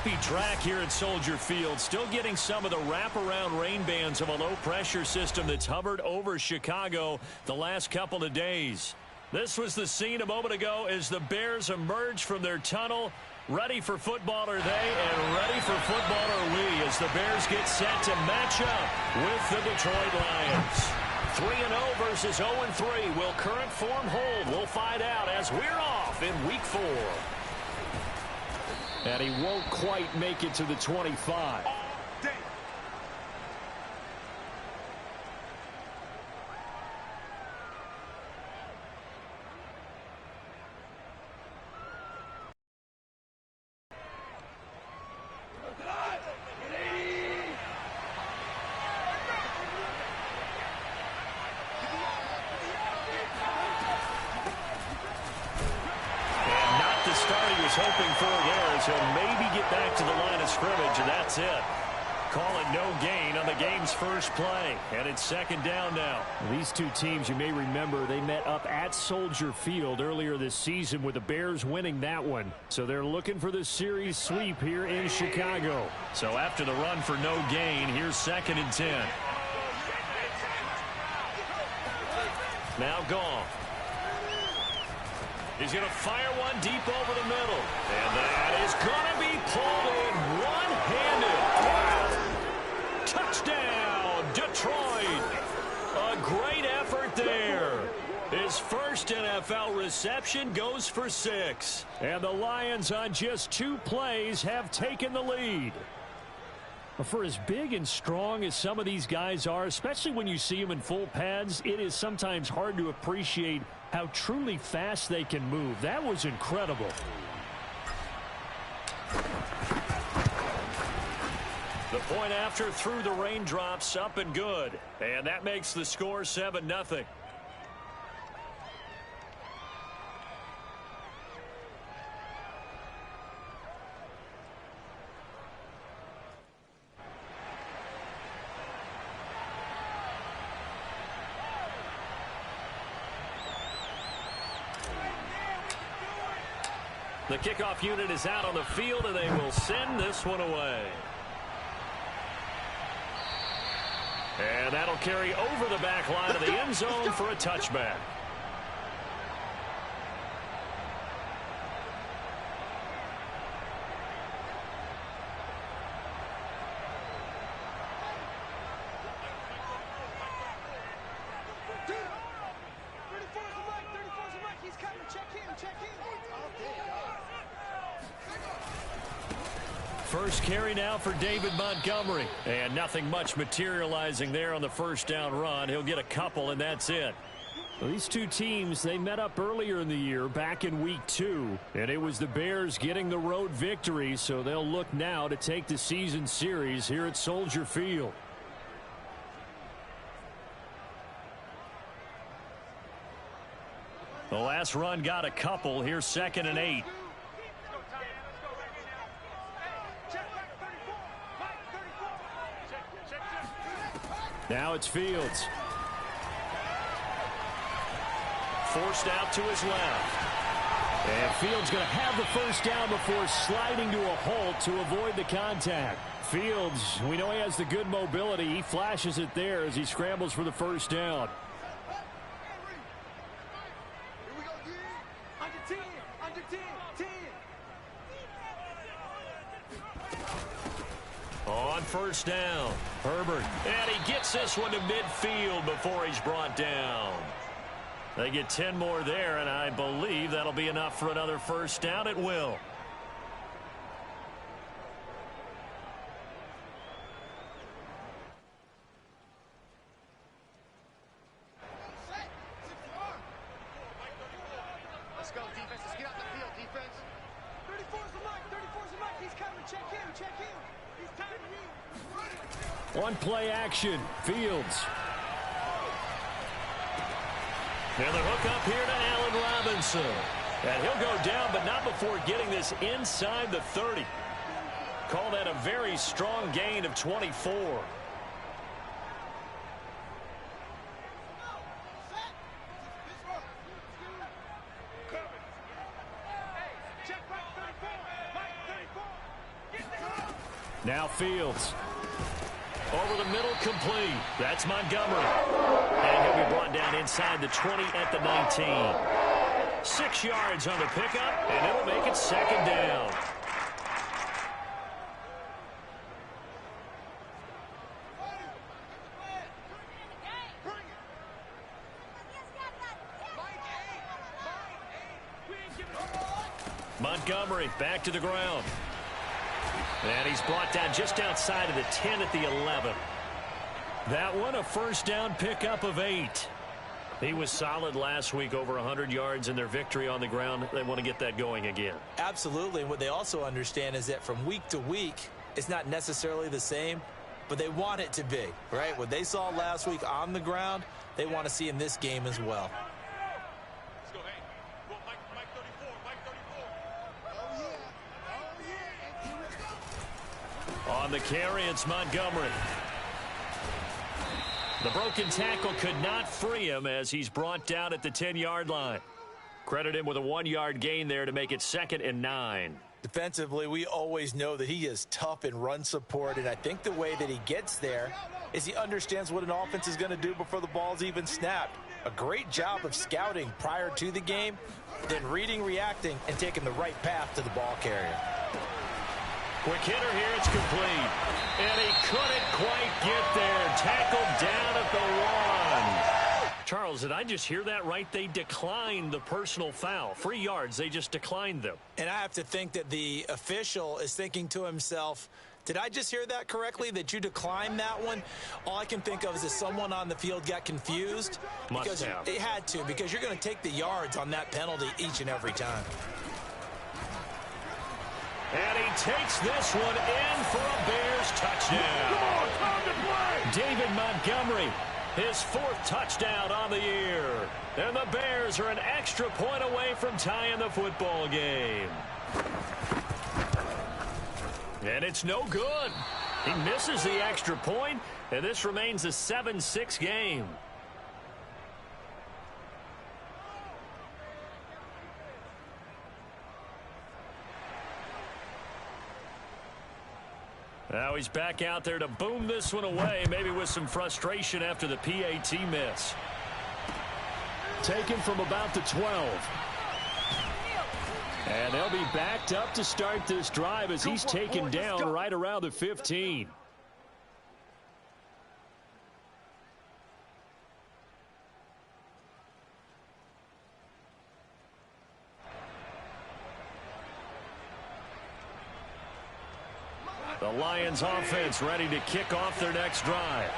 choppy track here at Soldier Field. Still getting some of the wraparound rain bands of a low-pressure system that's hovered over Chicago the last couple of days. This was the scene a moment ago as the Bears emerge from their tunnel. Ready for football are they, and ready for football are we as the Bears get set to match up with the Detroit Lions. 3-0 versus 0-3. Will current form hold? We'll find out as we're off in Week 4. And he won't quite make it to the 25. Hoping for there as he'll maybe get back to the line of scrimmage, and that's it. Call it no gain on the game's first play, and it's second down now. These two teams, you may remember, they met up at Soldier Field earlier this season with the Bears winning that one. So they're looking for the series sweep here in Chicago. So after the run for no gain, here's 2nd and 10. Now gone. He's going to fire one deep over the middle. And that is going to be pulled in one-handed. Wow. Touchdown, Detroit. A great effort there. His first NFL reception goes for 6. And the Lions on just 2 plays have taken the lead. For as big and strong as some of these guys are, especially when you see them in full pads, it is sometimes hard to appreciate how truly fast they can move. That was incredible. The point after through the raindrops, up and good. And that makes the score 7-0. The kickoff unit is out on the field, and they will send this one away. And that'll carry over the back line of the end zone for a touchback. First carry now for David Montgomery. And nothing much materializing there on the first down run. He'll get a couple, and that's it. Well, these two teams, they met up earlier in the year, back in Week 2. And it was the Bears getting the road victory, so they'll look now to take the season series here at Soldier Field. The last run got a couple. Here's 2nd and 8. Now it's Fields. Forced out to his left. And Fields going to have the first down before sliding to a halt to avoid the contact. Fields, we know he has the good mobility. He flashes it there as he scrambles for the first down. On first down, Herbert. And he gets this one to midfield before he's brought down. They get 10 more there, and I believe that'll be enough for another first down. It will. Let's go, defense. Let's get out the field, defense. 34's the mic. 34's the mic. He's coming. Check him. Check him. He's coming. One play action. Fields. And the hook up here to Allen Robinson. And he'll go down, but not before getting this inside the 30. Call that a very strong gain of 24. Now Fields. Over the middle, complete. That's Montgomery. And he'll be brought down inside the 20 at the 19. 6 yards on the pickup, and it'll make it second down. Montgomery back to the ground. And he's brought down just outside of the 10 at the 11. That one a first down pickup of 8. He was solid last week, over 100 yards in their victory on the ground. They want to get that going again. Absolutely. And what they also understand is that from week to week, it's not necessarily the same, but they want it to be, right? What they saw last week on the ground, they want to see in this game as well. Let's go, hey. Go, Mike 34, Mike 34. Oh, yeah. On the carry, it's Montgomery. The broken tackle could not free him as he's brought down at the 10-yard line. Credit him with a 1-yard gain there to make it 2nd and 9. Defensively, we always know that he is tough in run support, and I think the way that he gets there is he understands what an offense is going to do before the ball's even snapped. A great job of scouting prior to the game, then reading, reacting, and taking the right path to the ball carrier. Quick hitter here, it's complete. And he couldn't quite get there. Tackled down at the 1. Charles, did I just hear that right? They declined the personal foul. 3 yards, they just declined them. And I have to think that the official is thinking to himself, did I just hear that correctly, that you declined that one? All I can think of is that someone on the field got confused. Must have. It had to, because you're going to take the yards on that penalty each and every time. And he takes this one in for a Bears touchdown. Come on, time to play. David Montgomery, his 4th touchdown on the year. And the Bears are an extra point away from tying the football game. And it's no good. He misses the extra point, and this remains a 7-6 game. Now he's back out there to boom this one away, maybe with some frustration after the PAT miss. Taken from about the 12. And they'll be backed up to start this drive as he's taken down right around the 15. The Lions offense ready to kick off their next drive.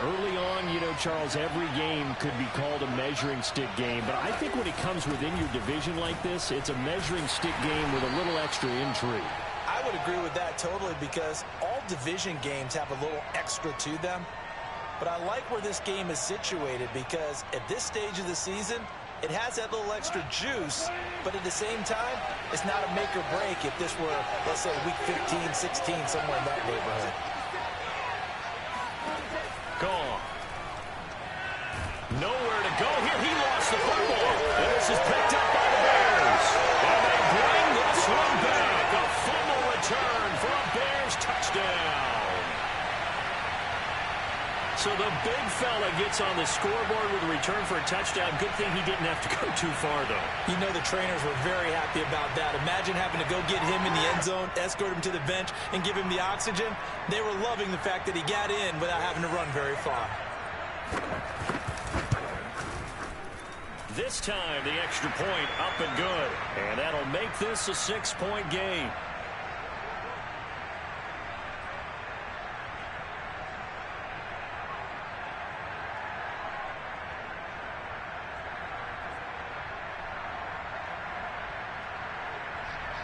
Early on, you know, Charles, every game could be called a measuring stick game. But I think when it comes within your division like this, it's a measuring stick game with a little extra intrigue. I would agree with that totally, because all division games have a little extra to them. But I like where this game is situated, because at this stage of the season, it has that little extra juice, but at the same time, it's not a make or break if this were, let's say, week 15, 16, somewhere in that neighborhood. Gone. Nowhere to go here. He lost the football. And this is picked up by the Bears. And they bring this one back. A fumble return for a Bears touchdown. So the big fella gets on the scoreboard with a return for a touchdown. Good thing he didn't have to go too far, though. You know, the trainers were very happy about that. Imagine having to go get him in the end zone, escort him to the bench, and give him the oxygen. They were loving the fact that he got in without having to run very far. This time, the extra point up and good. And that'll make this a 6-point game.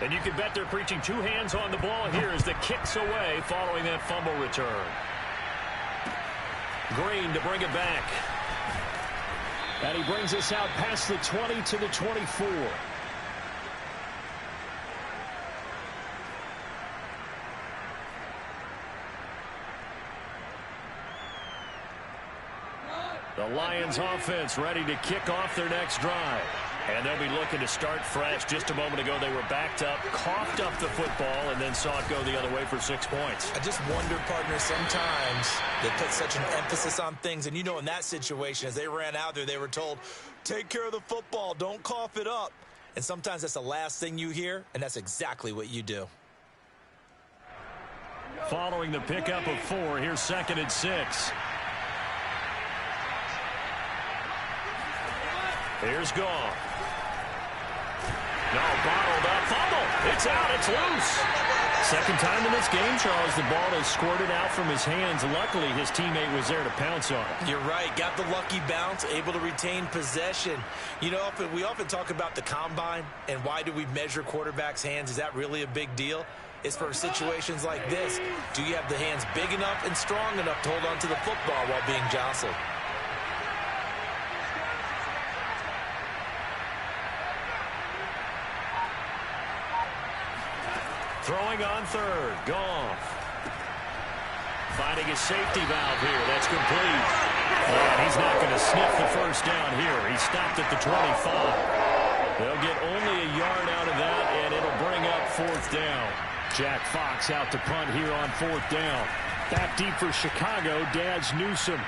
And you can bet they're preaching 2 hands on the ball here as the kick's away following that fumble return. Green to bring it back. And he brings us out past the 20 to the 24. The Lions offense ready to kick off their next drive. And they'll be looking to start fresh. Just a moment ago, they were backed up, coughed up the football, and then saw it go the other way for 6 points. I just wonder, partner, sometimes they put such an emphasis on things. And, you know, in that situation, as they ran out there, they were told, take care of the football, don't cough it up. And sometimes that's the last thing you hear, and that's exactly what you do. Following the pickup of 4, here's 2nd and 6. Here's Goff. No, bottled up, fumble. It's out, it's loose. Second time in this game, Charles, the ball has squirted out from his hands. Luckily, his teammate was there to pounce on it. You're right. Got the lucky bounce, able to retain possession. You know, we often talk about the combine and why do we measure quarterbacks' hands. Is that really a big deal? It's for situations like this. Do you have the hands big enough and strong enough to hold on to the football while being jostled? Throwing on 3rd, Goff. Finding his safety valve here. That's complete. And he's not going to sniff the first down here. He stopped at the 25. They'll get only a yard out of that, and it'll bring up 4th down. Jack Fox out to punt here on 4th down. Back deep for Chicago, Daz Newsome.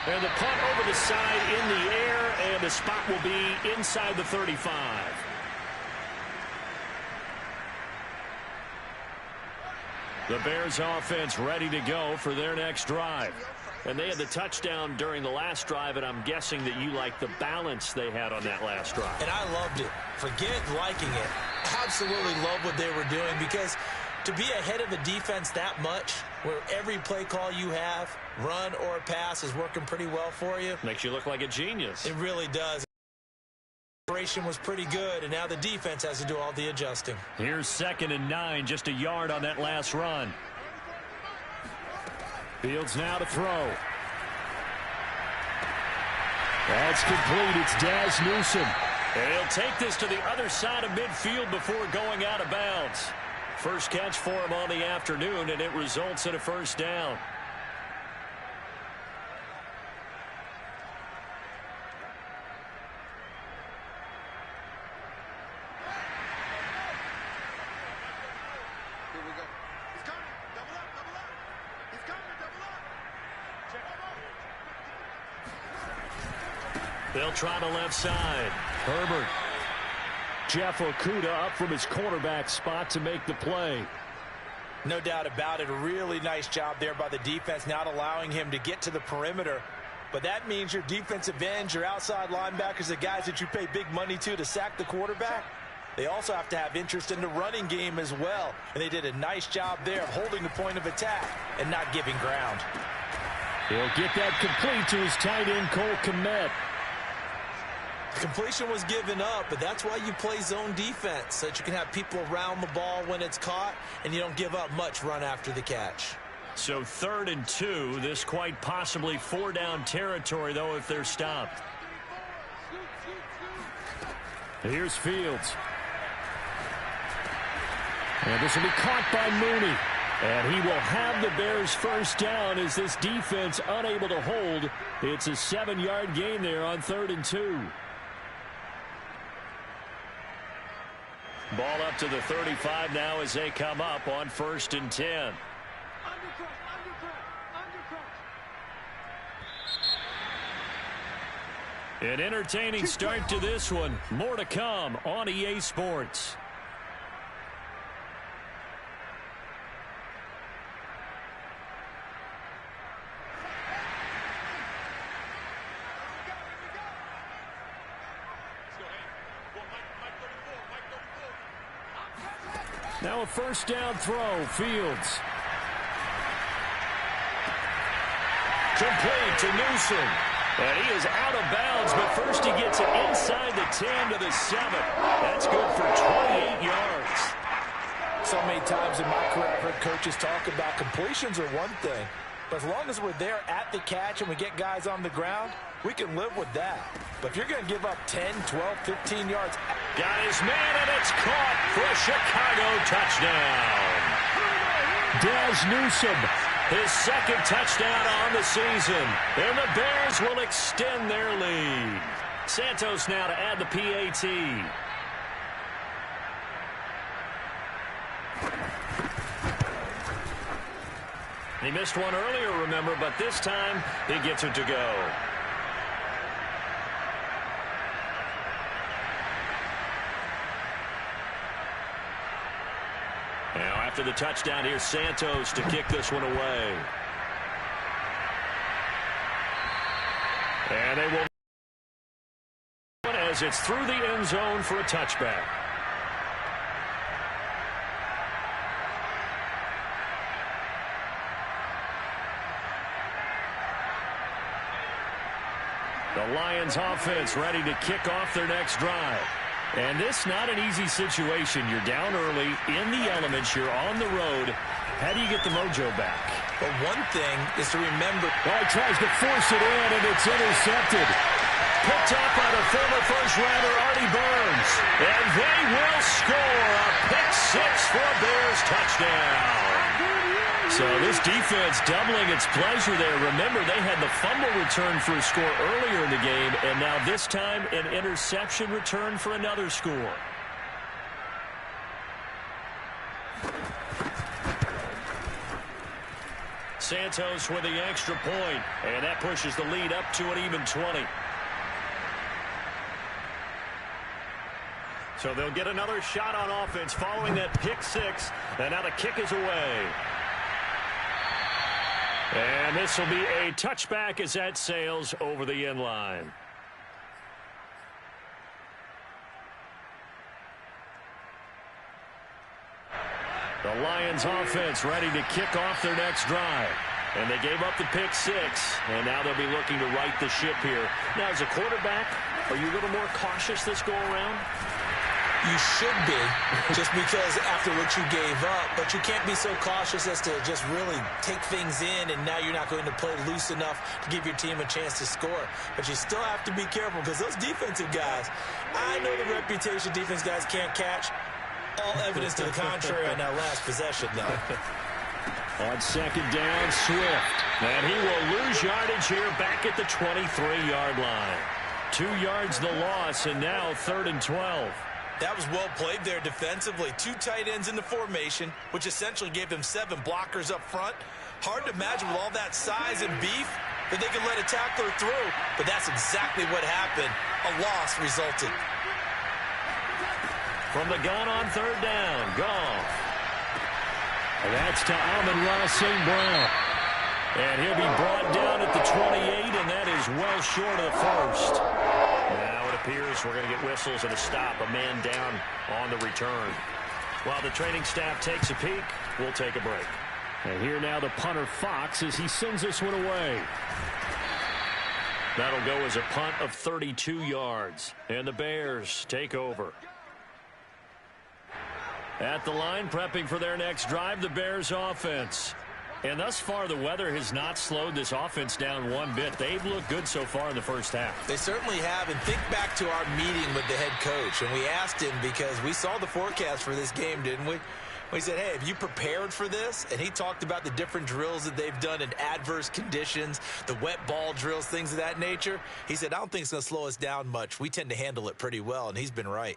And the punt over the side in the air, and the spot will be inside the 35. The Bears offense ready to go for their next drive. And they had the touchdown during the last drive, and I'm guessing that you like the balance they had on that last drive. And I loved it. Forget liking it. Absolutely love what they were doing, because to be ahead of a defense that much, where every play call you have, run or pass, is working pretty well for you. Makes you look like a genius. It really does. The operation was pretty good, and now the defense has to do all the adjusting. Here's 2nd and 9, just a yard on that last run. Fields now to throw. That's complete. It's Daz Newsome. And he'll take this to the other side of midfield before going out of bounds. First catch for him on the afternoon, and it results in a first down. Here we go. He's coming. Double up, double up. He's coming, double up. Check him out. They'll try the left side. Herbert. Jeff Okudah up from his cornerback spot to make the play. No doubt about it. A really nice job there by the defense, not allowing him to get to the perimeter. But that means your defensive ends, your outside linebackers, the guys that you pay big money to sack the quarterback, they also have to have interest in the running game as well. And they did a nice job there of holding the point of attack and not giving ground. He'll get that complete to his tight end, Cole Kmet. The completion was given up, but that's why you play zone defense, so that you can have people around the ball when it's caught, and you don't give up much run after the catch. So 3rd and 2, this quite possibly 4-down territory, though, if they're stopped. Here's Fields. And this will be caught by Mooney. And he will have the Bears first down as this defense unable to hold. It's a 7-yard gain there on 3rd and 2. Ball up to the 35 now as they come up on 1st and 10. An entertaining start to this one. More to come on EA Sports. Now a first down throw. Fields. Complete to Newsome. And he is out of bounds, but first he gets it inside the 10 to the 7. That's good for 28 yards. So many times in my career I've heard coaches talk about completions are one thing, but as long as we're there at the catch and we get guys on the ground, we can live with that. But if you're going to give up 10, 12, 15 yards. Got his man, and it's caught for a Chicago touchdown. Daz Newsome, his 2nd touchdown on the season. And the Bears will extend their lead. Santos now to add the PAT. He missed one earlier, remember, but this time he gets it to go. Now after the touchdown, here's Santos to kick this one away. And they will, as it's through the end zone for a touchback. The Lions offense ready to kick off their next drive. And this not an easy situation. You're down early, in the elements, you're on the road. How do you get the mojo back? Well, one thing is to remember. He tries to force it in, and it's intercepted. Picked up by the former first-rounder, Artie Burns. And they will score a pick six for a Bears touchdown. So this defense doubling its pleasure there. Remember, they had the fumble return for a score earlier in the game, and now this time an interception return for another score. Santos with the extra point, and that pushes the lead up to an even 20. So they'll get another shot on offense following that pick six, and now the kick is away. And this will be a touchback as that sails over the end line. The Lions offense ready to kick off their next drive. And they gave up the pick six, and now they'll be looking to right the ship here. Now, as a quarterback, are you a little more cautious this go-around? You should be, just because after what you gave up, but you can't be so cautious as to just really take things in, and now you're not going to play loose enough to give your team a chance to score. But you still have to be careful, because those defensive guys, I know the reputation defense guys can't catch. All evidence to the contrary on that last possession, though. On second down, Swift. And he will lose yardage here back at the 23-yard line. 2 yards the loss, and now 3rd and 12. That was well played there defensively. 2 tight ends in the formation, which essentially gave them 7 blockers up front. Hard to imagine with all that size and beef that they could let a tackler through, but that's exactly what happened. A loss resulted. From the gun on 3rd down, Goff. And that's to Amon-Ra St. Brown. And he'll be brought down at the 28, and that is well short of the first. Now it appears we're going to get whistles and a stop, a man down on the return. While the training staff takes a peek, we'll take a break. And here now the punter, Fox, as he sends this one away. That'll go as a punt of 32 yards. And the Bears take over. At the line, prepping for their next drive, the Bears offense. And thus far, the weather has not slowed this offense down one bit. They've looked good so far in the first half. They certainly have. And think back to our meeting with the head coach. And we asked him, because we saw the forecast for this game, didn't we? We said, hey, have you prepared for this? And he talked about the different drills that they've done in adverse conditions, the wet ball drills, things of that nature. He said, I don't think it's going to slow us down much. We tend to handle it pretty well, and he's been right.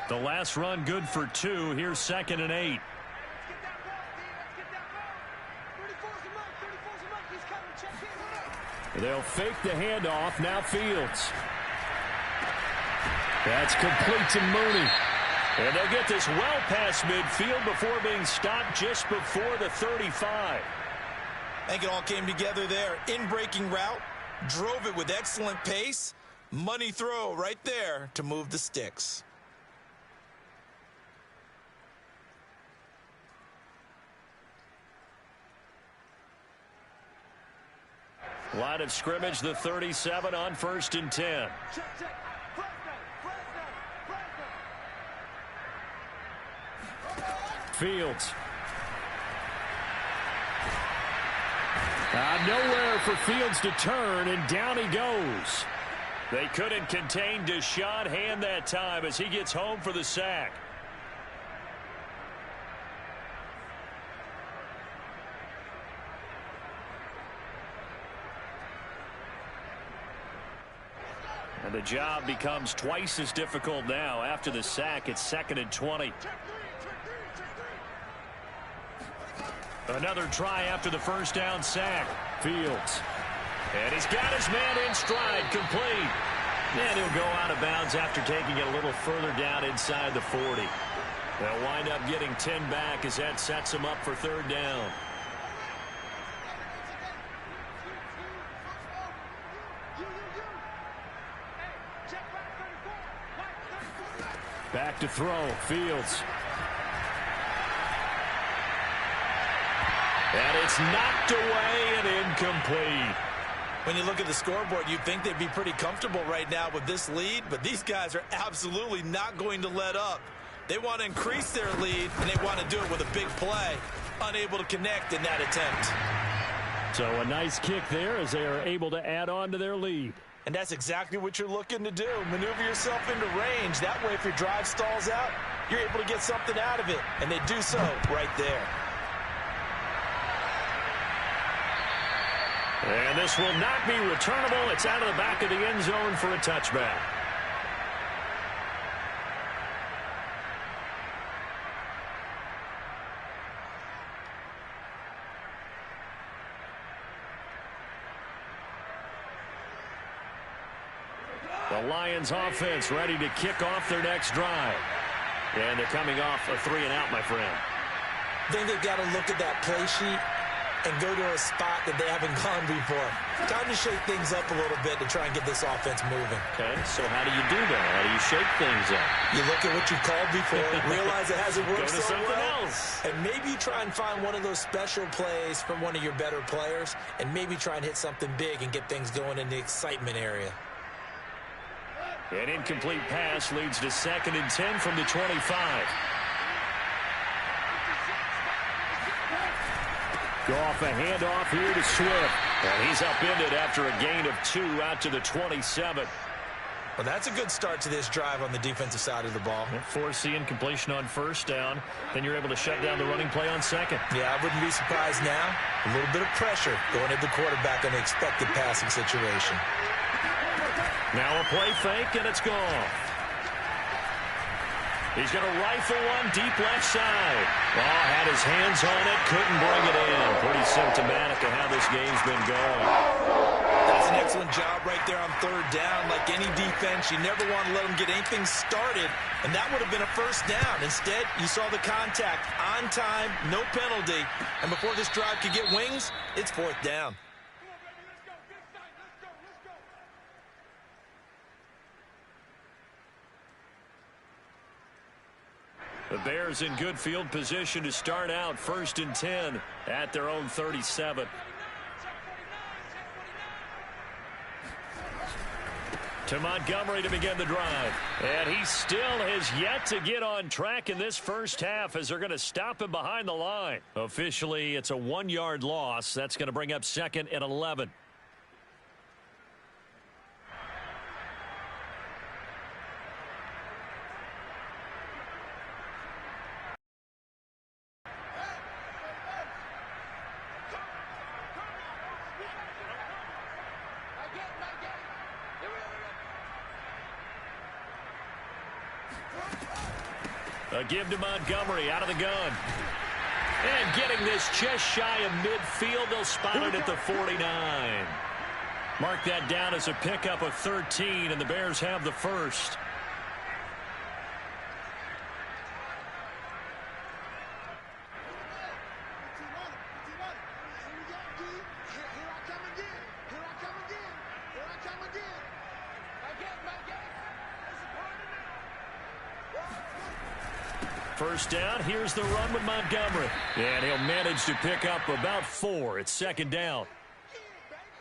The last run good for 2. Here's 2nd and 8. They'll fake the handoff. Now Fields. That's complete to Mooney. And they'll get this well past midfield before being stopped just before the 35. I think it all came together there. In-breaking route. Drove it with excellent pace. Money throw right there to move the sticks. Line of scrimmage, the 37 on 1st and 10. Fields. Nowhere for Fields to turn, and down he goes. They couldn't contain Deshaun Hand that time as he gets home for the sack. And the job becomes twice as difficult now. After the sack, it's 2nd and 20. Another try after the first down sack. Fields. And he's got his man in stride, complete. And he'll go out of bounds after taking it a little further down inside the 40. They'll wind up getting 10 back as that sets him up for 3rd down. Back to throw. Fields. And it's knocked away and incomplete. When you look at the scoreboard, you'd think they'd be pretty comfortable right now with this lead, but these guys are absolutely not going to let up. They want to increase their lead, and they want to do it with a big play. Unable to connect in that attempt. So a nice kick there as they are able to add on to their lead. And that's exactly what you're looking to do. Maneuver yourself into range. That way, if your drive stalls out, you're able to get something out of it. And they do so right there. And this will not be returnable. It's out of the back of the end zone for a touchback. The Lions offense ready to kick off their next drive. And they're coming off a 3-and-out, my friend. I think they've got to look at that play sheet and go to a spot that they haven't gone before. Time to shake things up a little bit to try and get this offense moving. Okay, so how do you do that? How do you shake things up? You look at what you called before, realize it hasn't worked Go to so something well, else. and maybe try and find one of those special plays from one of your better players, and maybe try and hit something big and get things going in the excitement area. An incomplete pass leads to 2nd and 10 from the 25. Go off a handoff here to Swift. And he's upended after a gain of 2 out to the 27. Well, that's a good start to this drive on the defensive side of the ball. Force the incompletion on 1st down. Then you're able to shut down the running play on 2nd. Yeah, I wouldn't be surprised now. A little bit of pressure going at the quarterback on the expected passing situation. Now a play fake, and it's gone. He's going to rifle one deep left side. Oh, had his hands on it, couldn't bring it in. Pretty symptomatic of how this game's been going. That's an excellent job right there on 3rd down. Like any defense, you never want to let them get anything started, and that would have been a 1st down. Instead, you saw the contact on time, no penalty, and before this drive could get wings, it's 4th down. The Bears in good field position to start out 1st and 10 at their own 37. To Montgomery to begin the drive. And he still has yet to get on track in this first half as they're going to stop him behind the line. Officially, it's a 1-yard loss. That's going to bring up 2nd and 11. A give to Montgomery out of the gun. And getting this just shy of midfield. They'll spot it at the 49. Mark that down as a pickup of 13, and the Bears have the first. First down, here's the run with Montgomery. And he'll manage to pick up about 4. It's 2nd down.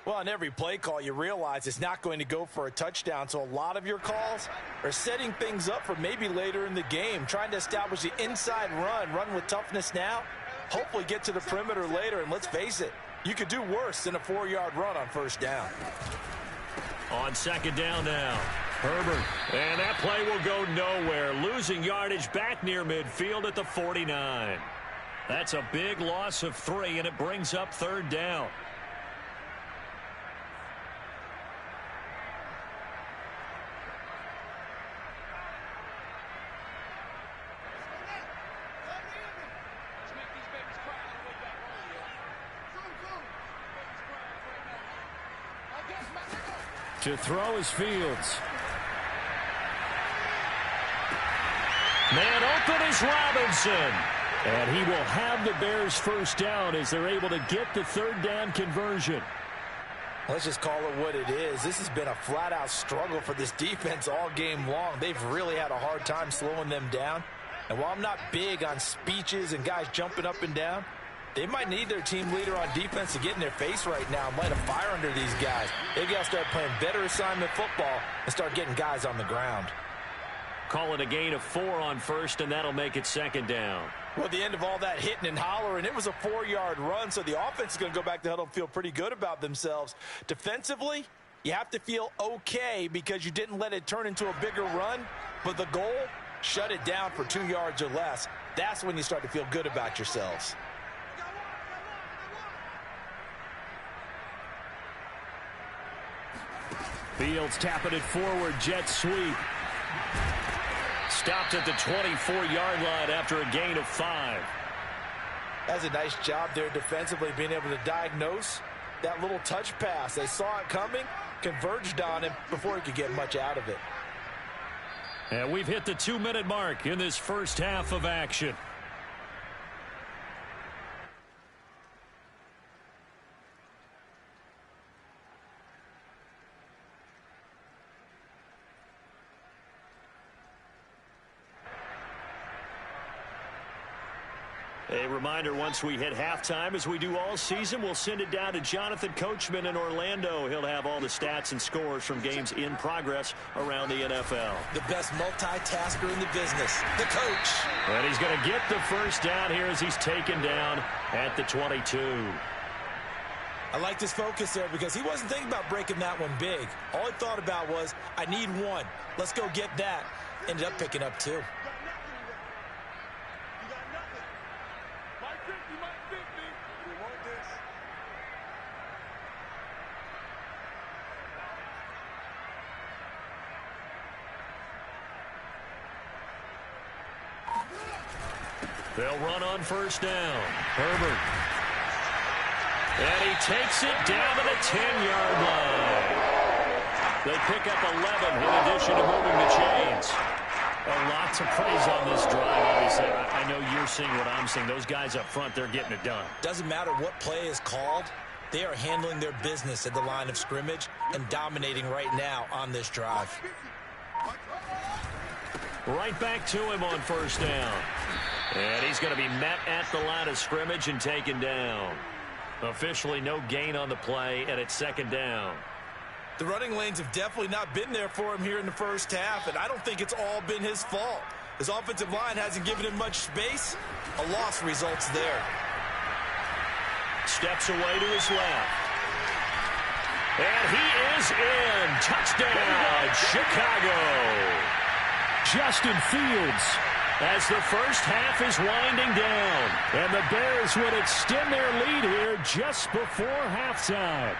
Well, on every play call, you realize it's not going to go for a touchdown, so a lot of your calls are setting things up for maybe later in the game, trying to establish the inside run with toughness now, hopefully get to the perimeter later, and let's face it, you could do worse than a 4-yard run on 1st down. On second down now, Herbert. And that play will go nowhere. Losing yardage back near midfield at the 49. That's a big loss of 3, and it brings up third down. To throw is Fields. Man open is Robinson. And he will have the Bears first down as they're able to get the third down conversion. Let's just call it what it is. This has been a flat-out struggle for this defense all game long. They've really had a hard time slowing them down. And while I'm not big on speeches and guys jumping up and down, they might need their team leader on defense to get in their face right now and light a fire under these guys. They've got to start playing better assignment football and start getting guys on the ground. Call it a gain of 4 on first, and that'll make it second down. Well, at the end of all that hitting and hollering, it was a 4-yard run, so the offense is going to go back to the huddle and feel pretty good about themselves. Defensively, you have to feel okay because you didn't let it turn into a bigger run, but the goal, shut it down for 2 yards or less. That's when you start to feel good about yourselves. Fields tapping it forward, jet sweep. Stopped at the 24-yard line after a gain of 5. That's a nice job there defensively, being able to diagnose that little touch pass. They saw it coming, converged on him before he could get much out of it. And we've hit the 2-minute mark in this first half of action. A reminder, once we hit halftime, as we do all season, we'll send it down to Jonathan Coachman in Orlando. He'll have all the stats and scores from games in progress around the NFL. The best multitasker in the business, the coach. And he's going to get the first down here as he's taken down at the 22. I liked his focus there because he wasn't thinking about breaking that one big. All he thought about was, I need 1. Let's go get that. Ended up picking up 2. They'll run on first down. Herbert. And he takes it down to the 10-yard line. They pick up 11 in addition to moving the chains. Lots of praise on this drive, obviously. I know you're seeing what I'm seeing. Those guys up front, they're getting it done. Doesn't matter what play is called. They are handling their business at the line of scrimmage and dominating right now on this drive. Right back to him on first down. And he's going to be met at the line of scrimmage and taken down. Officially no gain on the play, and it's second down. The running lanes have definitely not been there for him here in the first half, and I don't think it's all been his fault. His offensive line hasn't given him much space. A loss results there. Steps away to his left. And he is in. Touchdown, Chicago. Justin Fields, as the first half is winding down. And the Bears would extend their lead here just before halftime.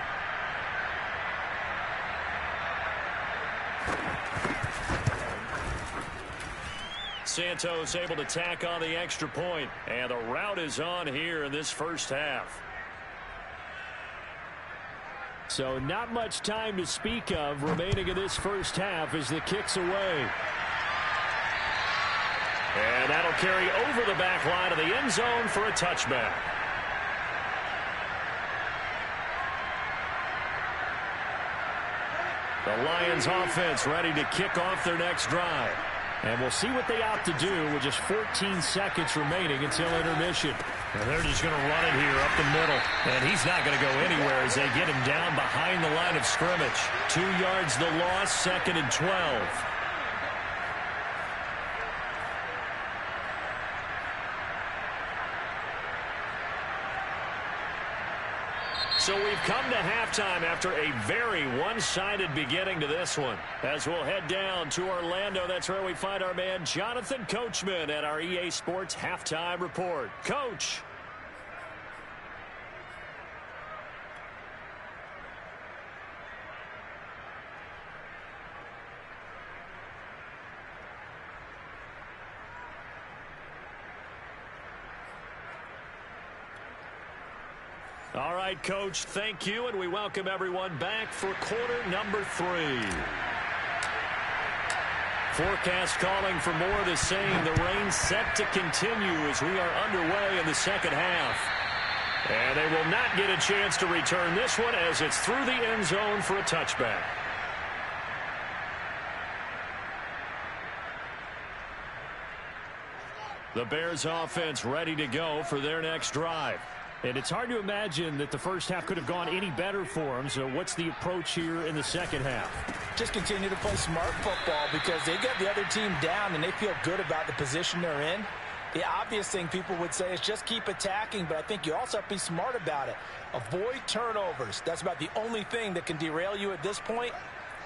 Santos able to tack on the extra point. And the route is on here in this first half. So not much time to speak of remaining in this first half as the kick's away. And that'll carry over the back line of the end zone for a touchback. The Lions offense ready to kick off their next drive. And we'll see what they opt to do with just 14 seconds remaining until intermission. And they're just going to run it here up the middle. And he's not going to go anywhere as they get him down behind the line of scrimmage. 2 yards the loss, second and 12. So we've come to halftime after a very one-sided beginning to this one. As we'll head down to Orlando, that's where we find our man Jonathan Coachman at our EA Sports Halftime Report. Coach. All right, Coach, thank you, and we welcome everyone back for quarter number 3. Forecast calling for more of the same. The rain set to continue as we are underway in the second half. And they will not get a chance to return this one as it's through the end zone for a touchback. The Bears offense ready to go for their next drive. And it's hard to imagine that the first half could have gone any better for them. So what's the approach here in the second half? Just continue to play smart football because they got the other team down and they feel good about the position they're in. The obvious thing people would say is just keep attacking, but I think you also have to be smart about it. Avoid turnovers. That's about the only thing that can derail you at this point.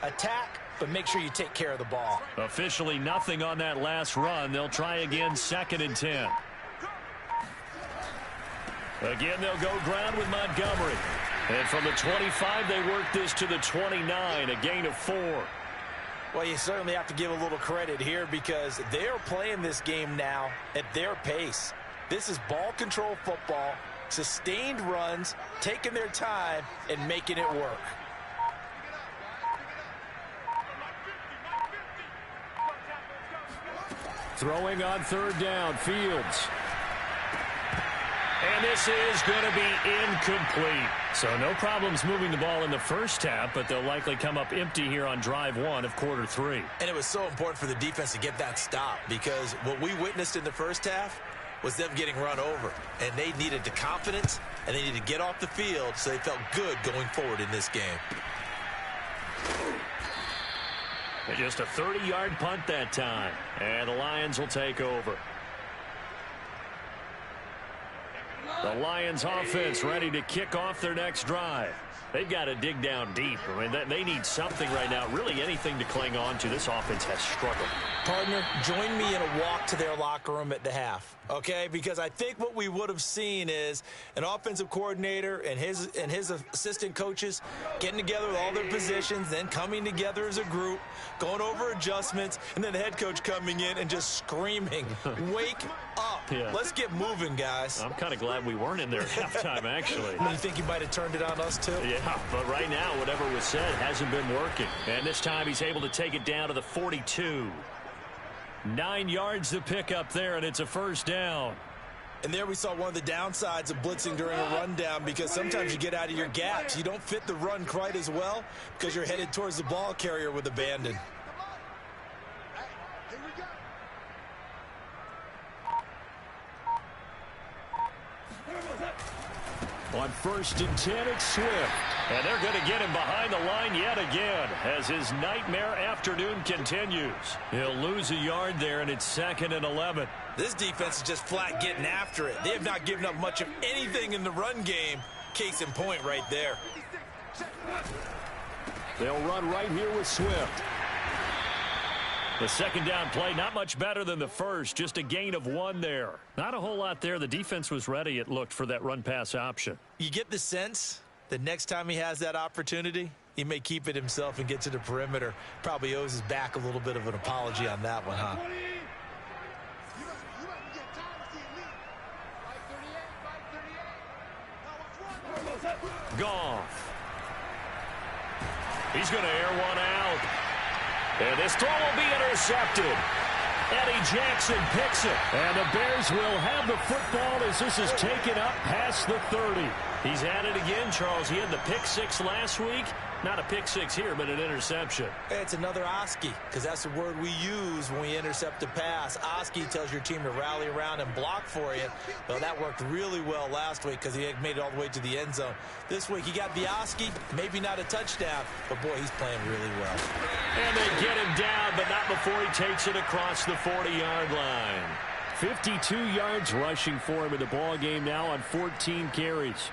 Attack, but make sure you take care of the ball. Officially nothing on that last run. They'll try again 2nd and 10. Again, they'll go ground with Montgomery. And from the 25, they work this to the 29, a gain of 4. Well, you certainly have to give a little credit here because they're playing this game now at their pace. This is ball control football, sustained runs, taking their time, and making it work. Throwing on 3rd down, Fields. And this is going to be incomplete. So no problems moving the ball in the first half, but they'll likely come up empty here on drive 1 of quarter 3. And it was so important for the defense to get that stop because what we witnessed in the first half was them getting run over. And they needed the confidence, and they needed to get off the field so they felt good going forward in this game. And just a 30-yard punt that time. And the Lions will take over. The Lions offense ready to kick off their next drive. They've got to dig down deep. I mean, they need something right now, really anything to cling on to. This offense has struggled. Partner, join me in a walk to their locker room at the half, okay? Because I think what we would have seen is an offensive coordinator and his assistant coaches getting together with all their positions, then coming together as a group, going over adjustments, and then the head coach coming in and just screaming, wake up. Yeah. Let's get moving, guys. I'm kind of glad we weren't in there at halftime, actually. You think he might have turned it on us, too? Yeah, but right now, whatever was said hasn't been working. And this time he's able to take it down to the 42. 9 yards to pick up there, and it's a first down. And there we saw one of the downsides of blitzing during a rundown because sometimes you get out of your gaps. You don't fit the run quite as well because you're headed towards the ball carrier with abandon. On 1st and 10, it's Swift. And they're going to get him behind the line yet again as his nightmare afternoon continues. He'll lose a yard there, and it's 2nd and 11. This defense is just flat getting after it. They have not given up much of anything in the run game. Case in point right there. They'll run right here with Swift. The 2nd down play, not much better than the first, just a gain of 1 there. Not a whole lot there. The defense was ready, it looked, for that run-pass option. You get the sense that next time he has that opportunity, he may keep it himself and get to the perimeter. Probably owes his back a little bit of an apology on that one, huh? Goff. He's going to air one out. And this throw will be intercepted. Eddie Jackson picks it. And the Bears will have the football as this is taken up past the 30. He's at it again, Charles. He had the pick 6 last week. Not a pick 6 here, but an interception. It's another Oski, because that's the word we use when we intercept a pass. Oski tells your team to rally around and block for you. Well, that worked really well last week because he had made it all the way to the end zone. This week, he got the Oski, maybe not a touchdown, but boy, he's playing really well. And they get him down, but not before he takes it across the 40-yard line. 52 yards rushing for him in the ball game now on 14 carries.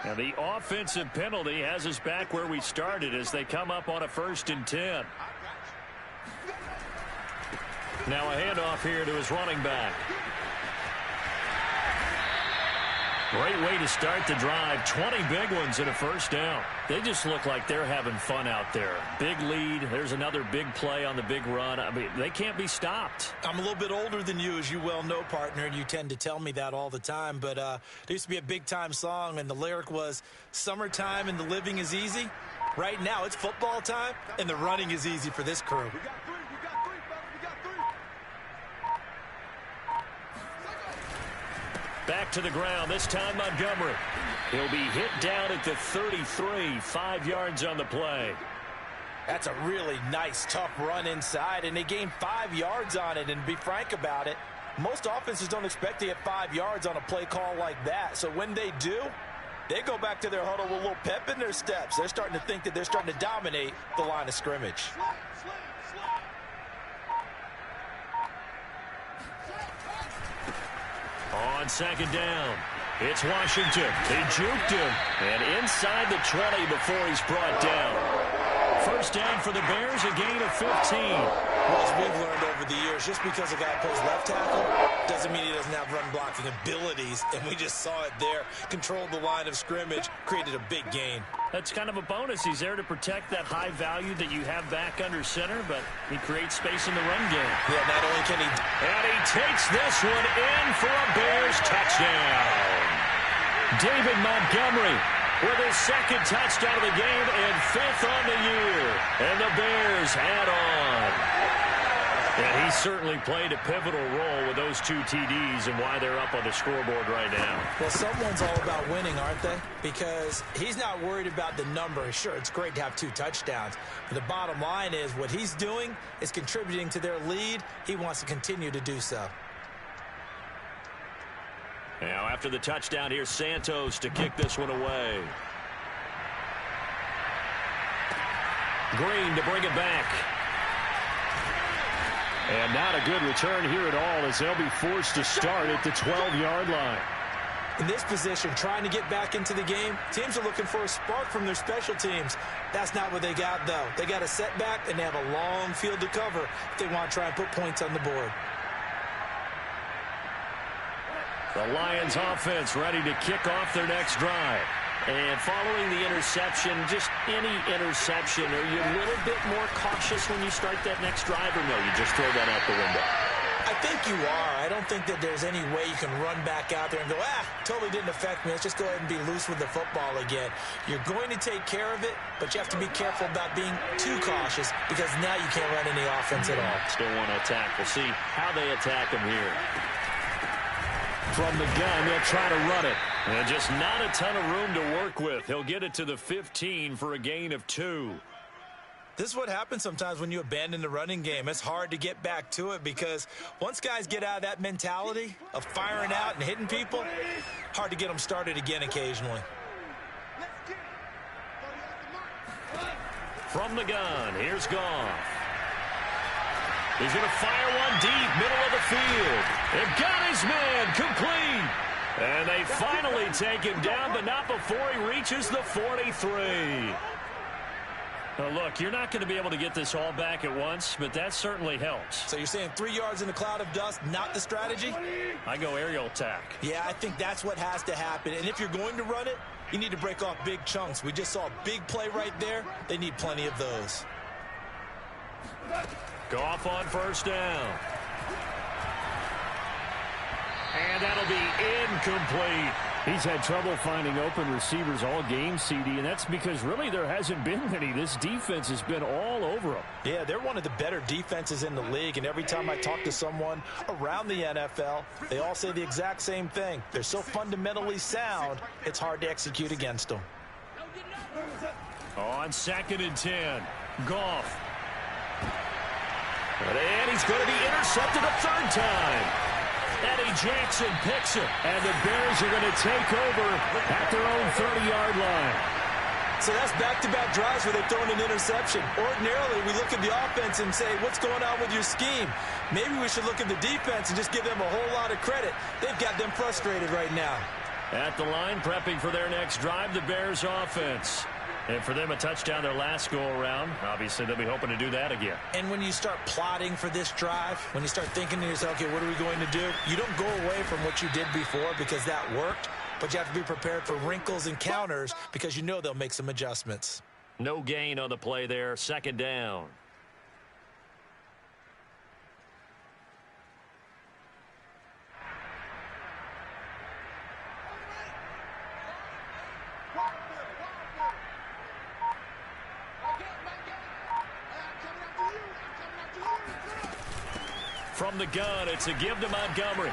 And the offensive penalty has us back where we started as they come up on a 1st and 10. Now a handoff here to his running back. Great way to start the drive. 20 big ones and a 1st down. They just look like they're having fun out there. Big lead. There's another big play on the big run. I mean, they can't be stopped. I'm a little bit older than you, as you well know, partner, and you tend to tell me that all the time. But there used to be a big-time song, and the lyric was, "Summertime and the living is easy." Right now, it's football time, and the running is easy for this crew. Back to the ground, this time Montgomery. He'll be hit down at the 33, 5 yards on the play. That's a really nice, tough run inside, and they gained 5 yards on it. And to be frank about it, most offenses don't expect to get 5 yards on a play call like that. So when they do, they go back to their huddle with a little pep in their steps. They're starting to think that they're starting to dominate the line of scrimmage. On 2nd down, it's Washington. They juked him. And inside the 20 before he's brought down. 1st down for the Bears, a gain of 15. Well, as we've learned over the years, just because a guy plays left tackle doesn't mean he doesn't have run-blocking abilities. And we just saw it there. Controlled the line of scrimmage, created a big gain. That's kind of a bonus. He's there to protect that high value that you have back under center, but he creates space in the run game. Yeah, not only can he... And he takes this one in for a Bears touchdown. David Montgomery with his 2nd touchdown of the game and 5th on the year. And the Bears add on. And he certainly played a pivotal role with those 2 TDs and why they're up on the scoreboard right now. Well, someone's all about winning, aren't they? Because he's not worried about the number. Sure, it's great to have 2 touchdowns. But the bottom line is what he's doing is contributing to their lead. He wants to continue to do so. Now, after the touchdown, here's Santos to kick this one away. Green to bring it back. And not a good return here at all as they'll be forced to start at the 12-yard line. In this position, trying to get back into the game, teams are looking for a spark from their special teams. That's not what they got, though. They got a setback, and they have a long field to cover if they want to try and put points on the board. The Lions offense ready to kick off their next drive. And following the interception, just any interception, are you a little bit more cautious when you start that next drive, or no, you just throw that out the window? I think you are. I don't think that there's any way you can run back out there and go, totally didn't affect me. Let's just go ahead and be loose with the football again. You're going to take care of it, but you have to be careful about being too cautious because now you can't run any offense at all. Still want to attack. We'll see how they attack him here. From the gun, they'll try to run it. And just not a ton of room to work with. He'll get it to the 15 for a gain of 2. This is what happens sometimes when you abandon the running game. It's hard to get back to it because once guys get out of that mentality of firing out and hitting people, hard to get them started again occasionally. From the gun, here's Goff. He's going to fire one deep, middle of the field. They've got his man, complete. And they finally take him down, but not before he reaches the 43. Now, look, you're not going to be able to get this all back at once, but that certainly helps. So you're saying 3 yards in a cloud of dust, not the strategy? I go aerial attack. Yeah, I think that's what has to happen. And if you're going to run it, you need to break off big chunks. We just saw a big play right there. They need plenty of those. Goff on 1st down. And that'll be incomplete. He's had trouble finding open receivers all game, CD, and that's because really there hasn't been any. This defense has been all over them. Yeah, they're one of the better defenses in the league, and every time I talk to someone around the NFL, they all say the exact same thing. They're so fundamentally sound, it's hard to execute against them. On 2nd and 10, Goff. And he's going to be intercepted a 3rd time. Eddie Jackson picks it, and the Bears are going to take over at their own 30-yard line. So that's back-to-back drives where they've thrown an interception. Ordinarily, we look at the offense and say, what's going on with your scheme? Maybe we should look at the defense and just give them a whole lot of credit. They've got them frustrated right now. At the line, prepping for their next drive, the Bears offense. And for them, a touchdown their last go-around. Obviously, they'll be hoping to do that again. And when you start plotting for this drive, when you start thinking to yourself, okay, what are we going to do? You don't go away from what you did before because that worked, but you have to be prepared for wrinkles and counters because you know they'll make some adjustments. No gain on the play there, second down. From the gun, it's a give to Montgomery.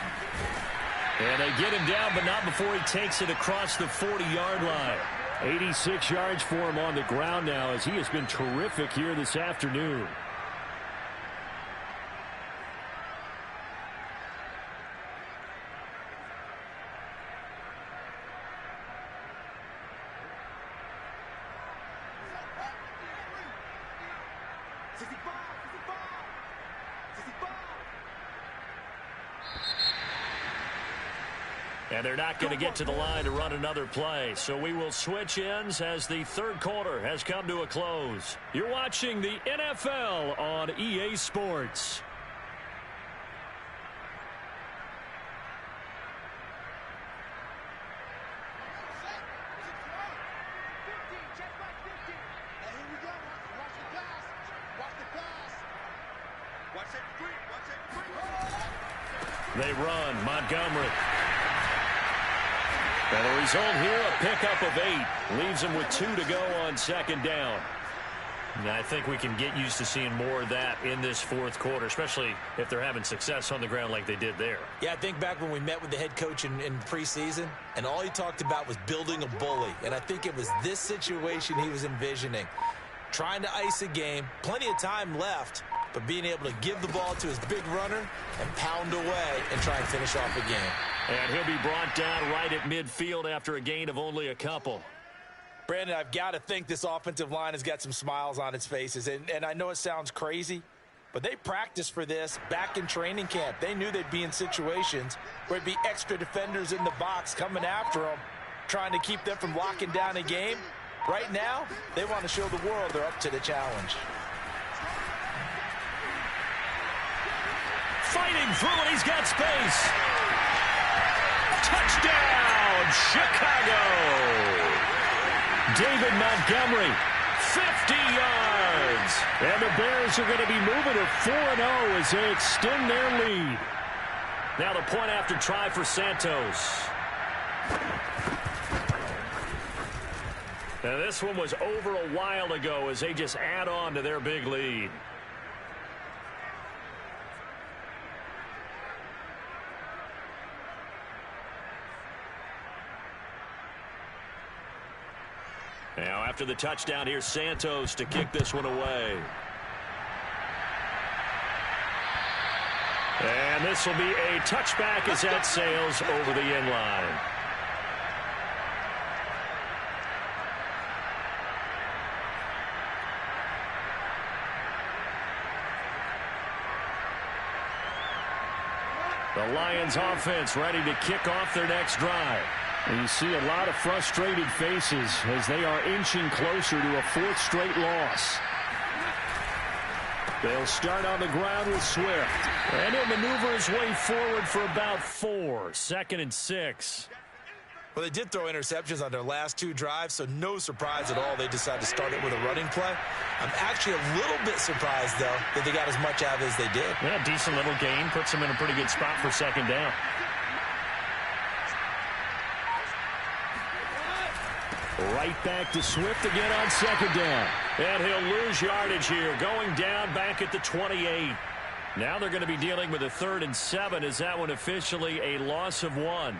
And they get him down, but not before he takes it across the 40-yard line. 86 yards for him on the ground now as he has been terrific here this afternoon. And they're not going to get to the line to run another play. So we will switch ends as the third quarter has come to a close. You're watching the NFL on EA Sports. They run. Montgomery. And the result here, a pickup of 8. Leaves them with 2 to go on second down. And I think we can get used to seeing more of that in this fourth quarter, especially if they're having success on the ground like they did there. Yeah, I think back when we met with the head coach in preseason, and all he talked about was building a bully. And I think it was this situation he was envisioning. Trying to ice a game, plenty of time left, but being able to give the ball to his big runner and pound away and try and finish off a game. And he'll be brought down right at midfield after a gain of only a couple. Brandon, I've got to think this offensive line has got some smiles on its faces. And I know it sounds crazy, but they practiced for this back in training camp. They knew they'd be in situations where there'd be extra defenders in the box coming after them, trying to keep them from locking down a game. Right now, they want to show the world they're up to the challenge. Fighting through and he's got space. Touchdown, Chicago. David Montgomery, 50 yards. And the Bears are going to be moving to 4-0 as they extend their lead. Now the point after try for Santos. Now this one was over a while ago as they just add on to their big lead. Now after the touchdown, here's Santos to kick this one away. And this will be a touchback as that sails over the end line. The Lions offense ready to kick off their next drive. And you see a lot of frustrated faces as they are inching closer to a 4th straight loss. They'll start on the ground with Swift. And he'll maneuver his way forward for about 4. 2nd and 6. Well, they did throw interceptions on their last 2 drives, so no surprise at all they decided to start it with a running play. I'm actually a little bit surprised, though, that they got as much out of it as they did. Yeah, decent little gain. Puts them in a pretty good spot for second down. Right back to Swift again on second down. And he'll lose yardage here, going down back at the 28. Now they're going to be dealing with a 3rd and 7 as that one officially a loss of 1.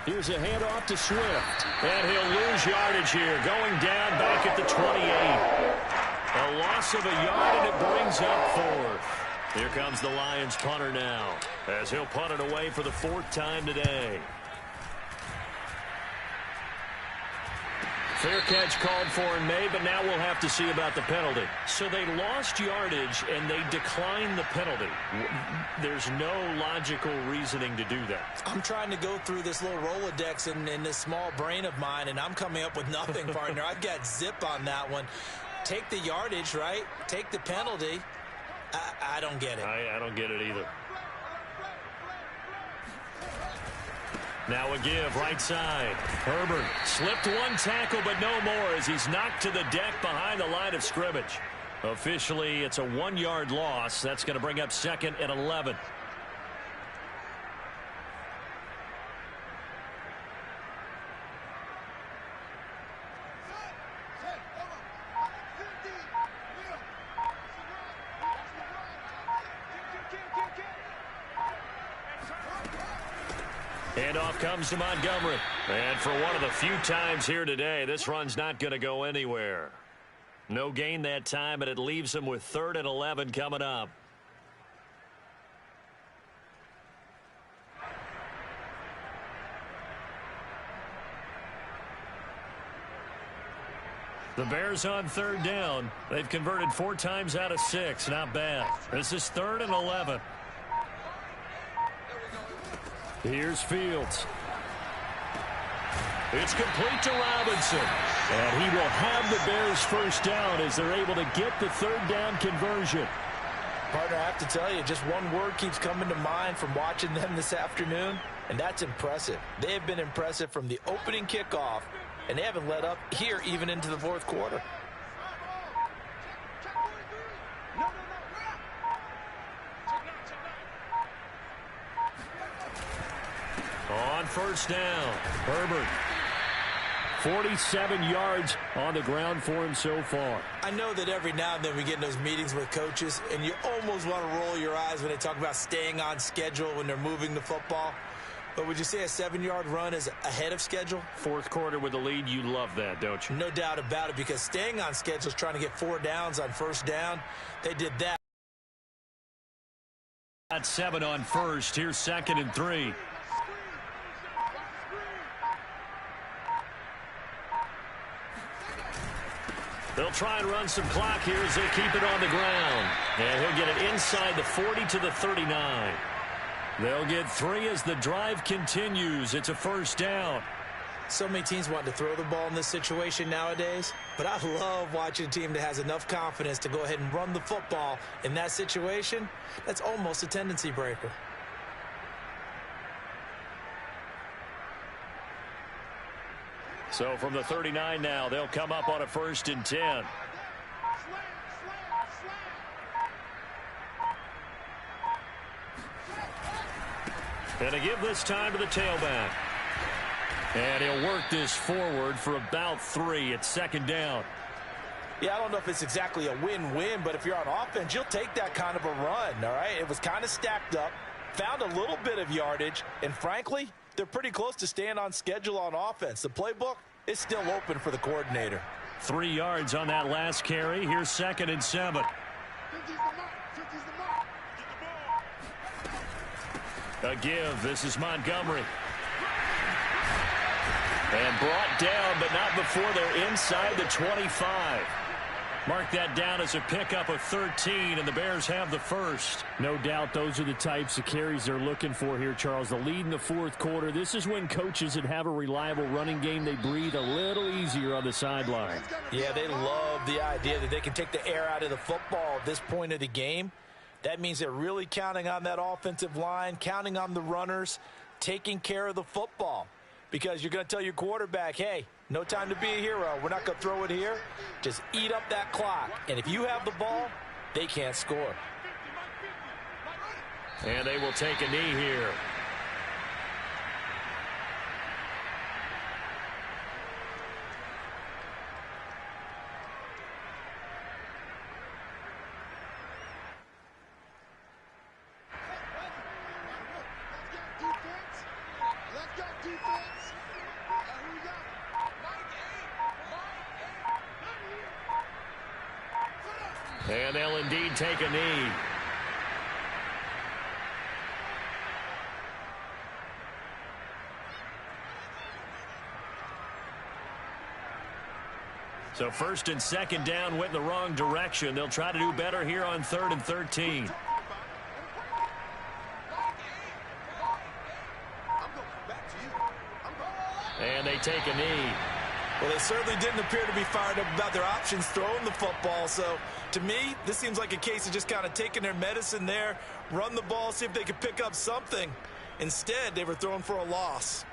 Here's a handoff to Swift. And he'll lose yardage here, going down back at the 28. A loss of a yard, and it brings up 4th. Here comes the Lions punter now, as he'll punt it away for the 4th time today. Fair catch called for and made, but now we'll have to see about the penalty. So they lost yardage, and they declined the penalty. There's no logical reasoning to do that. I'm trying to go through this little Rolodex in this small brain of mine, and I'm coming up with nothing, partner. I've got zip on that one. Take the yardage, right? Take the penalty. I don't get it. I don't get it either. Now a give, right side. Herbert slipped one tackle, but no more as he's knocked to the deck behind the line of scrimmage. Officially, it's a 1-yard loss. That's going to bring up 2nd and 11. And off comes to Montgomery. And for one of the few times here today, this run's not going to go anywhere. No gain that time, and it leaves him with 3rd and 11 coming up. The Bears on 3rd down. They've converted 4 times out of 6. Not bad. This is 3rd and 11. Here's Fields. It's complete to Robinson. And he will have the Bears first down as they're able to get the 3rd down conversion. Partner, I have to tell you, just one word keeps coming to mind from watching them this afternoon, and that's impressive. They have been impressive from the opening kickoff, and they haven't let up here even into the 4th quarter. On 1st down, Herbert. 47 yards on the ground for him so far. I know that every now and then we get in those meetings with coaches, and you almost want to roll your eyes when they talk about staying on schedule when they're moving the football. But would you say a 7-yard run is ahead of schedule? 4th quarter with the lead, you love that, don't you? No doubt about it, because staying on schedule is trying to get 4 downs on 1st down. They did that. At 7 on 1st. Here's 2nd and 3. They'll try and run some clock here as they keep it on the ground. And he'll get it inside the 40 to the 39. They'll get 3 as the drive continues. It's a 1st down. So many teams want to throw the ball in this situation nowadays, but I love watching a team that has enough confidence to go ahead and run the football in that situation. That's almost a tendency breaker. So from the 39 now, they'll come up on a 1st and 10. And a give this time to the tailback. And he'll work this forward for about 3 at 2nd down. Yeah, I don't know if it's exactly a win-win, but if you're on offense, you'll take that kind of a run, all right? It was kind of stacked up, found a little bit of yardage, and frankly, they're pretty close to staying on schedule on offense. The playbook is still open for the coordinator. 3 yards on that last carry. Here's 2nd and 7. A give. This is Montgomery. And brought down, but not before they're inside the 25. Mark that down as a pickup of 13, and the Bears have the 1st. No doubt those are the types of carries they're looking for here, Charles. The lead in the 4th quarter. This is when coaches that have a reliable running game, they breathe a little easier on the sideline. Yeah, they love the idea that they can take the air out of the football at this point of the game. That means they're really counting on that offensive line, counting on the runners, taking care of the football. Because you're going to tell your quarterback, hey, no time to be a hero. We're not going to throw it here. Just eat up that clock. And if you have the ball, they can't score. And they will take a knee here. And they'll indeed take a knee. So first and second down went in the wrong direction. They'll try to do better here on 3rd and 13. And they take a knee. Well, they certainly didn't appear to be fired up about their options throwing the football. So, to me, this seems like a case of just kind of taking their medicine there, run the ball, see if they could pick up something. Instead, they were throwing for a loss.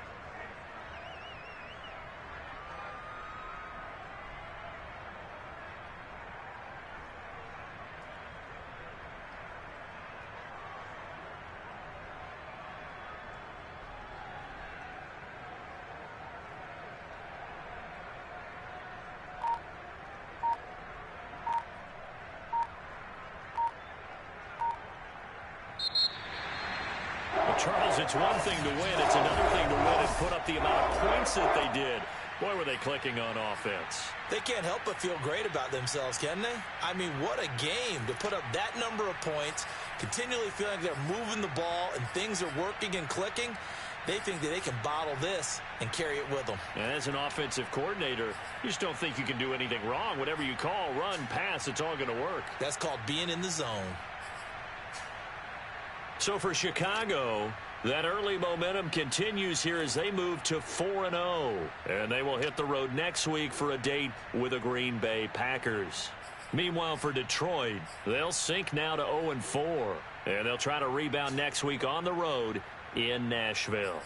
Charles, it's one thing to win. It's another thing to win and put up the amount of points that they did. Boy, were they clicking on offense. They can't help but feel great about themselves, can they? I mean, what a game to put up that number of points, continually feeling like they're moving the ball and things are working and clicking. They think that they can bottle this and carry it with them. And as an offensive coordinator, you just don't think you can do anything wrong. Whatever you call, run, pass, it's all going to work. That's called being in the zone. So for Chicago, that early momentum continues here as they move to 4-0. And they will hit the road next week for a date with the Green Bay Packers. Meanwhile, for Detroit, they'll sink now to 0-4. And they'll try to rebound next week on the road in Nashville.